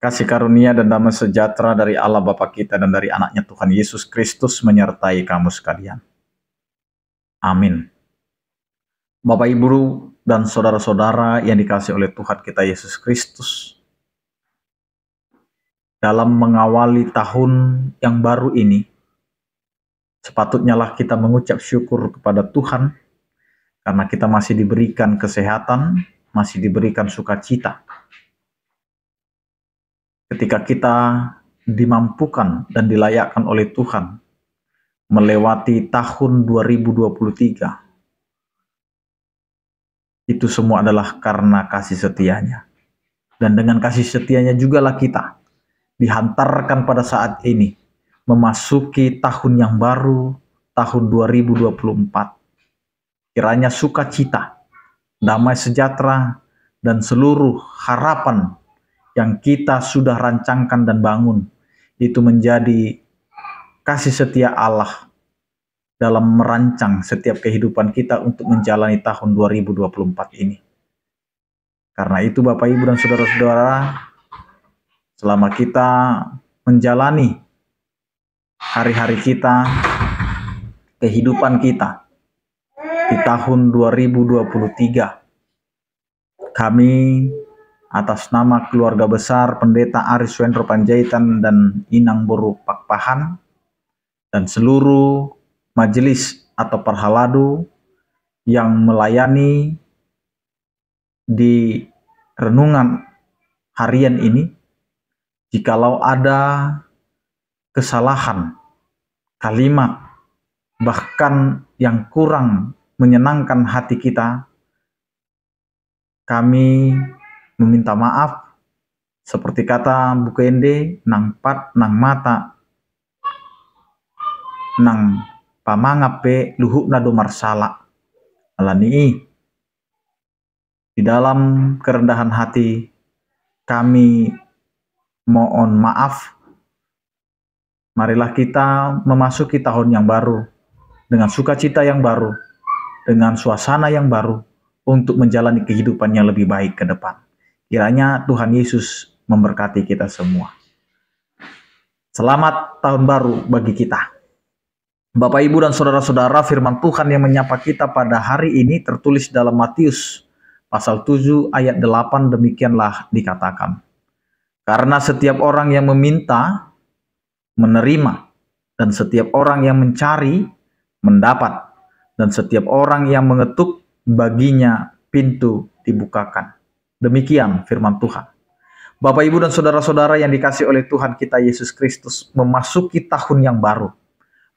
Kasih karunia dan damai sejahtera dari Allah Bapa kita dan dari anaknya Tuhan Yesus Kristus menyertai kamu sekalian. Amin. Bapak, Ibu, dan saudara-saudara yang dikasihi oleh Tuhan kita Yesus Kristus, dalam mengawali tahun yang baru ini, sepatutnya lah kita mengucap syukur kepada Tuhan karena kita masih diberikan kesehatan, masih diberikan sukacita. Ketika kita dimampukan dan dilayakkan oleh Tuhan melewati tahun 2023, itu semua adalah karena kasih setianya. Dan dengan kasih setianya jugalah kita dihantarkan pada saat ini memasuki tahun yang baru, tahun 2024. Kiranya sukacita, damai sejahtera, dan seluruh harapan yang kita sudah rancangkan dan bangun itu menjadi kasih setia Allah dalam merancang setiap kehidupan kita untuk menjalani tahun 2024 ini. Karena itu Bapak, Ibu, dan saudara-saudara, selama kita menjalani hari-hari kita, kehidupan kita di tahun 2023, kami atas nama keluarga besar Pendeta Aris Wendro Panjaitan dan Inang Boru Pakpahan dan seluruh majelis atau perhaladu yang melayani di renungan harian ini, jikalau ada kesalahan kalimat bahkan yang kurang menyenangkan hati kita, kami meminta maaf. Seperti kata buku Ende, nang pat nang mata nang pamangape luhuk nado marsala alani. Di dalam kerendahan hati kami mohon maaf. Marilah kita memasuki tahun yang baru dengan sukacita yang baru, dengan suasana yang baru untuk menjalani kehidupan yang lebih baik ke depan. Kiranya Tuhan Yesus memberkati kita semua. Selamat tahun baru bagi kita. Bapak, Ibu, dan saudara-saudara, firman Tuhan yang menyapa kita pada hari ini tertulis dalam Matius pasal 7 ayat 8, demikianlah dikatakan. Karena setiap orang yang meminta, menerima, dan setiap orang yang mencari, mendapat, dan setiap orang yang mengetuk, baginya pintu dibukakan. Demikian firman Tuhan. Bapak, Ibu, dan saudara-saudara yang dikasihi oleh Tuhan kita Yesus Kristus, memasuki tahun yang baru,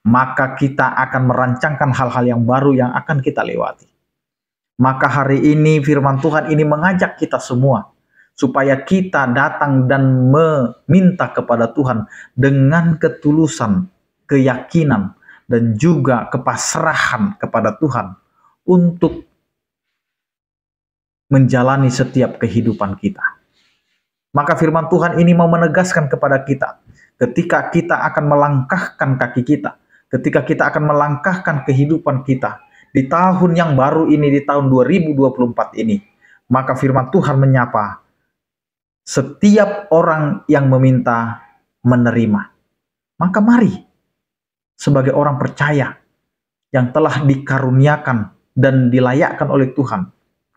maka kita akan merancangkan hal-hal yang baru yang akan kita lewati. Maka hari ini firman Tuhan ini mengajak kita semua supaya kita datang dan meminta kepada Tuhan dengan ketulusan, keyakinan, dan juga kepasrahan kepada Tuhan untuk menjalani setiap kehidupan kita. Maka firman Tuhan ini mau menegaskan kepada kita, ketika kita akan melangkahkan kaki kita, ketika kita akan melangkahkan kehidupan kita di tahun yang baru ini, di tahun 2024 ini, maka firman Tuhan menyapa setiap orang yang meminta, menerima. Maka mari sebagai orang percaya yang telah dikaruniakan dan dilayakkan oleh Tuhan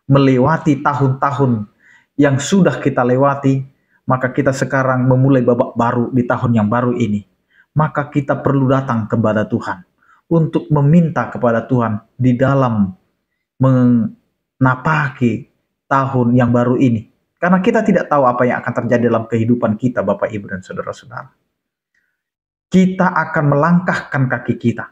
melewati tahun-tahun yang sudah kita lewati, maka kita sekarang memulai babak baru di tahun yang baru ini. Maka kita perlu datang kepada Tuhan untuk meminta kepada Tuhan di dalam menapaki tahun yang baru ini. Karena kita tidak tahu apa yang akan terjadi dalam kehidupan kita, Bapak, Ibu, dan saudara-saudara. Kita akan melangkahkan kaki kita,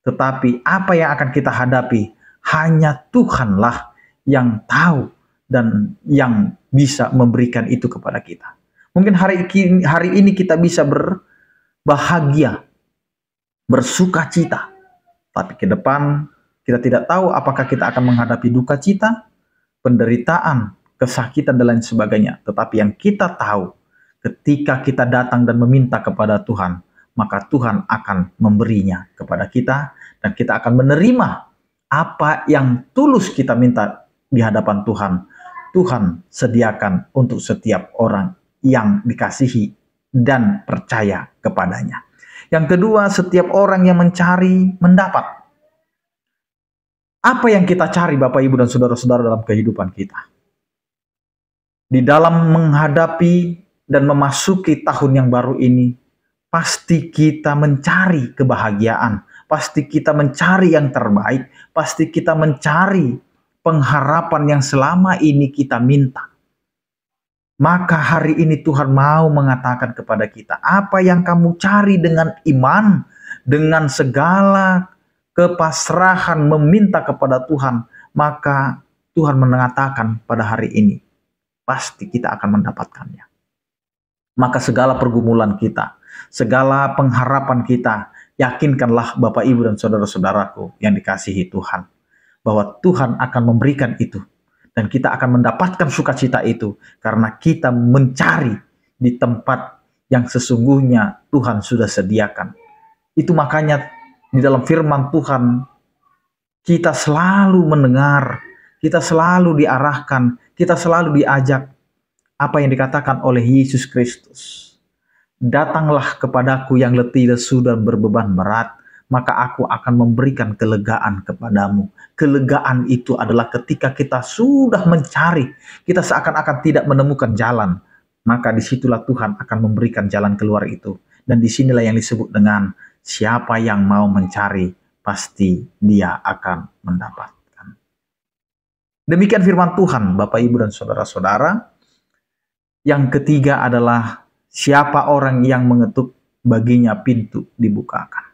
tetapi apa yang akan kita hadapi hanya Tuhanlah yang tahu dan yang bisa memberikan itu kepada kita. Mungkin hari ini kita bisa berbahagia, bersukacita, tapi ke depan kita tidak tahu apakah kita akan menghadapi duka cita, penderitaan, kesakitan, dan lain sebagainya. Tetapi yang kita tahu, ketika kita datang dan meminta kepada Tuhan, maka Tuhan akan memberinya kepada kita, dan kita akan menerima apa yang tulus kita minta di hadapan Tuhan. Tuhan sediakan untuk setiap orang yang dikasihi dan percaya kepadanya. Yang kedua, setiap orang yang mencari mendapat. Apa yang kita cari Bapak Ibu dan saudara-saudara dalam kehidupan kita? Di dalam menghadapi dan memasuki tahun yang baru ini, pasti kita mencari kebahagiaan, pasti kita mencari yang terbaik, pasti kita mencari pengharapan yang selama ini kita minta. Maka hari ini Tuhan mau mengatakan kepada kita, apa yang kamu cari dengan iman, dengan segala kepasrahan meminta kepada Tuhan, maka Tuhan mengatakan pada hari ini, pasti kita akan mendapatkannya. Maka segala pergumulan kita, segala pengharapan kita, yakinkanlah Bapak Ibu dan saudara-saudaraku yang dikasihi Tuhan, bahwa Tuhan akan memberikan itu. Dan kita akan mendapatkan sukacita itu karena kita mencari di tempat yang sesungguhnya Tuhan sudah sediakan. Itu makanya di dalam firman Tuhan kita selalu mendengar, kita selalu diarahkan, kita selalu diajak apa yang dikatakan oleh Yesus Kristus. Datanglah kepadaku yang letih lesu dan berbeban berat, maka aku akan memberikan kelegaan kepadamu. Kelegaan itu adalah ketika kita sudah mencari, kita seakan-akan tidak menemukan jalan, maka disitulah Tuhan akan memberikan jalan keluar itu. Dan disinilah yang disebut dengan siapa yang mau mencari, pasti dia akan mendapatkan. Demikian firman Tuhan, Bapak Ibu dan saudara-saudara. Yang ketiga adalah siapa orang yang mengetuk, baginya pintu dibukakan.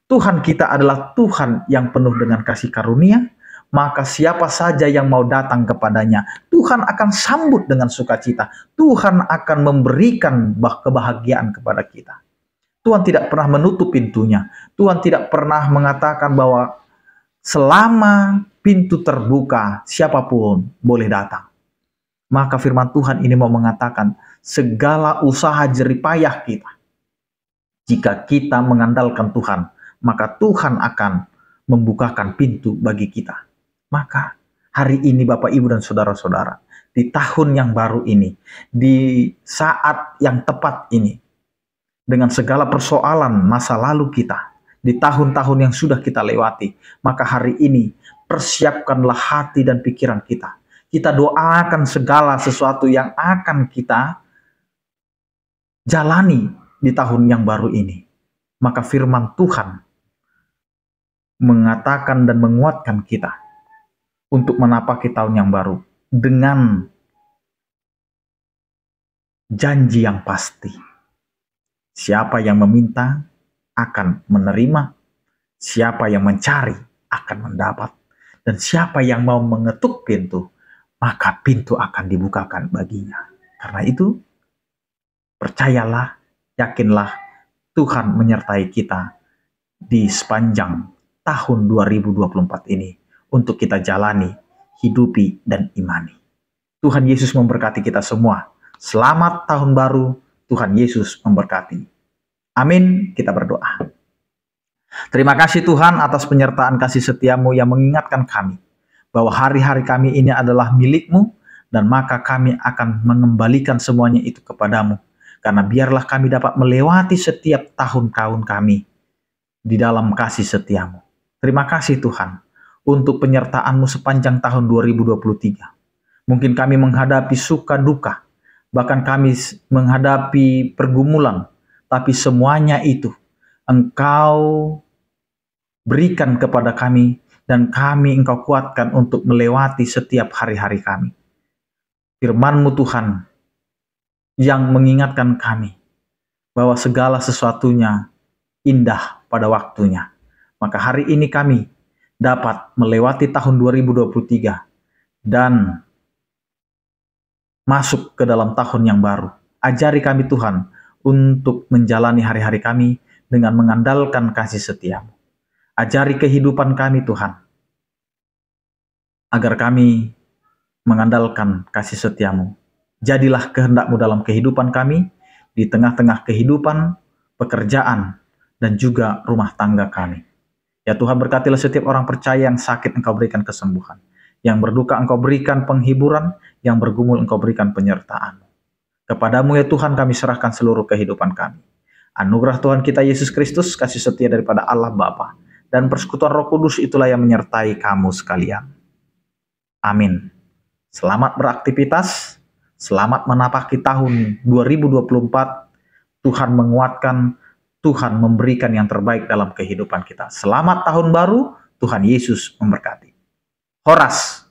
Tuhan kita adalah Tuhan yang penuh dengan kasih karunia, maka siapa saja yang mau datang kepadanya, Tuhan akan sambut dengan sukacita. Tuhan akan memberikan kebahagiaan kepada kita. Tuhan tidak pernah menutup pintunya. Tuhan tidak pernah mengatakan bahwa selama pintu terbuka, siapapun boleh datang. Maka firman Tuhan ini mau mengatakan, segala usaha jeripayah kita, jika kita mengandalkan Tuhan, maka Tuhan akan membukakan pintu bagi kita. Maka hari ini Bapak Ibu dan saudara-saudara, di tahun yang baru ini, di saat yang tepat ini, dengan segala persoalan masa lalu kita, di tahun-tahun yang sudah kita lewati, maka hari ini persiapkanlah hati dan pikiran kita. Kita doakan segala sesuatu yang akan kita jalani di tahun yang baru ini. Maka firman Tuhan mengatakan dan menguatkan kita untuk menapaki tahun yang baru dengan janji yang pasti. Siapa yang meminta akan menerima, siapa yang mencari akan mendapat, dan siapa yang mau mengetuk pintu, maka pintu akan dibukakan baginya. Karena itu, percayalah, yakinlah, Tuhan menyertai kita di sepanjang tahun 2024 ini untuk kita jalani, hidupi, dan imani. Tuhan Yesus memberkati kita semua. Selamat tahun baru, Tuhan Yesus memberkati. Amin, kita berdoa. Terima kasih Tuhan atas penyertaan kasih setiamu yang mengingatkan kami bahwa hari-hari kami ini adalah milik-Mu, dan maka kami akan mengembalikan semuanya itu kepadamu. Karena biarlah kami dapat melewati setiap tahun-tahun kami di dalam kasih setiamu. Terima kasih Tuhan untuk penyertaan-Mu sepanjang tahun 2023. Mungkin kami menghadapi suka duka, bahkan kami menghadapi pergumulan, tapi semuanya itu Engkau berikan kepada kami, dan kami Engkau kuatkan untuk melewati setiap hari-hari kami. Firman-Mu Tuhan yang mengingatkan kami bahwa segala sesuatunya indah pada waktunya. Maka hari ini kami dapat melewati tahun 2023 dan masuk ke dalam tahun yang baru. Ajari kami Tuhan untuk menjalani hari-hari kami dengan mengandalkan kasih setiamu. Ajari kehidupan kami Tuhan, agar kami mengandalkan kasih setiamu. Jadilah kehendak-Mu dalam kehidupan kami, di tengah-tengah kehidupan, pekerjaan, dan juga rumah tangga kami. Ya Tuhan, berkatilah setiap orang percaya yang sakit, Engkau berikan kesembuhan. Yang berduka Engkau berikan penghiburan, yang bergumul Engkau berikan penyertaan. Kepadamu ya Tuhan kami serahkan seluruh kehidupan kami. Anugerah Tuhan kita Yesus Kristus, kasih setia daripada Allah Bapa, dan persekutuan Roh Kudus itulah yang menyertai kamu sekalian. Amin. Selamat beraktivitas, selamat menapaki tahun 2024. Tuhan menguatkan, Tuhan memberikan yang terbaik dalam kehidupan kita. Selamat tahun baru, Tuhan Yesus memberkati. Horas.